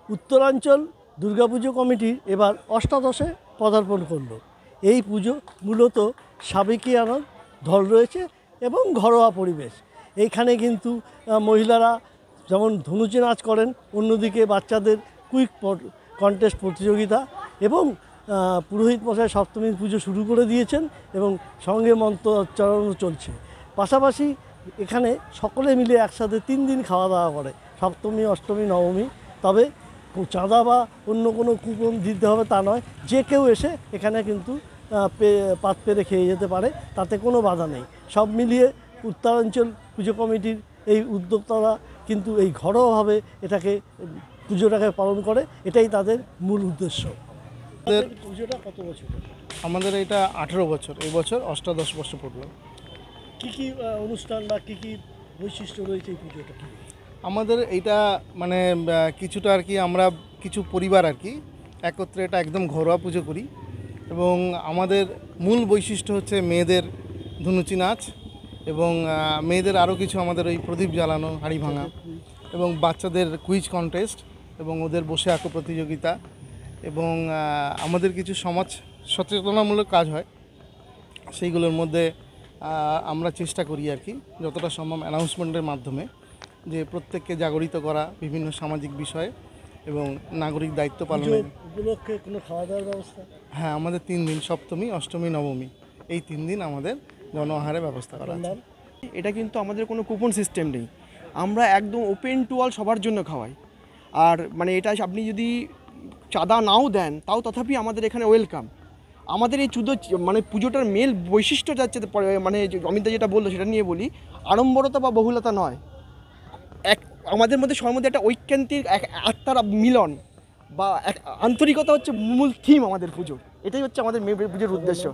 উত্তরাঞ্চল দুর্গাপুজো কমিটির এবার অষ্টাদশে পদার্পণ করলো। এই পুজো মূলত সাবেকিয়ানার ঢল রয়েছে এবং ঘরোয়া পরিবেশ। এইখানে কিন্তু মহিলারা যেমন ধনুচি নাচ করেন, অন্যদিকে বাচ্চাদের কুইক কন্টেস্ট প্রতিযোগিতা এবং পুরোহিত মশাই সপ্তমীর পুজো শুরু করে দিয়েছেন এবং সঙ্গে মন্ত্রোচ্চারণও চলছে। পাশাপাশি এখানে সকলে মিলে একসাথে 3 দিন খাওয়া দাওয়া করে, সপ্তমী, অষ্টমী, নবমী। তবে চাঁদা বা অন্য কোনো কুপন দিতে হবে তা নয়, যে কেউ এসে এখানে কিন্তু পাত পেরে খেয়ে যেতে পারে, তাতে কোনো বাধা নেই। সব মিলিয়ে উত্তরাঞ্চল পুজো কমিটির এই উদ্যোক্তারা কিন্তু এই ঘরোয়াভাবে পুজোটাকে পালন করে, এটাই তাদের মূল উদ্দেশ্য। পুজোটা কত বছর? আমাদের এটা 18 বছর, এই বছর অষ্টাদশ বর্ষ পড়লো। কী কী অনুষ্ঠান বা কী কী বৈশিষ্ট্য রয়েছে এই পুজোটা? আমাদের এইটা মানে কিছুটা আর কি, আমরা কিছু পরিবার আর কি একত্রে এটা একদম ঘরোয়া পুজো করি। এবং আমাদের মূল বৈশিষ্ট্য হচ্ছে মেয়েদের ধুনুচি নাচ এবং মেয়েদের আরও কিছু আমাদের ওই প্রদীপ জ্বালানো, হাঁড়ি ভাঙা এবং বাচ্চাদের কুইজ কন্টেস্ট এবং ওদের বসে আঁকো প্রতিযোগিতা এবং আমাদের কিছু সমাজ সচেতনামূলক কাজ হয়, সেইগুলোর মধ্যে আমরা চেষ্টা করি আর কি যতটা সম্ভব অ্যানাউন্সমেন্টের মাধ্যমে যে প্রত্যেককে জাগরিত করা বিভিন্ন সামাজিক বিষয়ে এবং নাগরিক দায়িত্ব পালনের। উপলক্ষে কোনো খাওয়া দাওয়ার ব্যবস্থা? হ্যাঁ, আমাদের 3 দিন, সপ্তমী, অষ্টমী, নবমী, এই 3 দিন আমাদের গণআহারের ব্যবস্থা করা আছে। এটা কিন্তু আমাদের কোনো কুপন সিস্টেম নেই, আমরা একদম ওপেন টু অল সবার জন্য খাওয়াই। আর মানে এটা আপনি যদি চাঁদা নাও দেন তাও তথাপি আমাদের এখানে ওয়েলকাম। আমাদের এই পুজোটার মেল বৈশিষ্ট্য যাচ্ছে মানে অমিতা যেটা বললো সেটা নিয়ে বলি, আড়ম্বরতা বা বহুলতা নয়, আমাদের মধ্যে সবার মধ্যে একটা ঐকান্তিক আত্মার মিলন বা আন্তরিকতা হচ্ছে মূল থিম আমাদের পুজোর। এটাই হচ্ছে আমাদের পুজোর উদ্দেশ্য।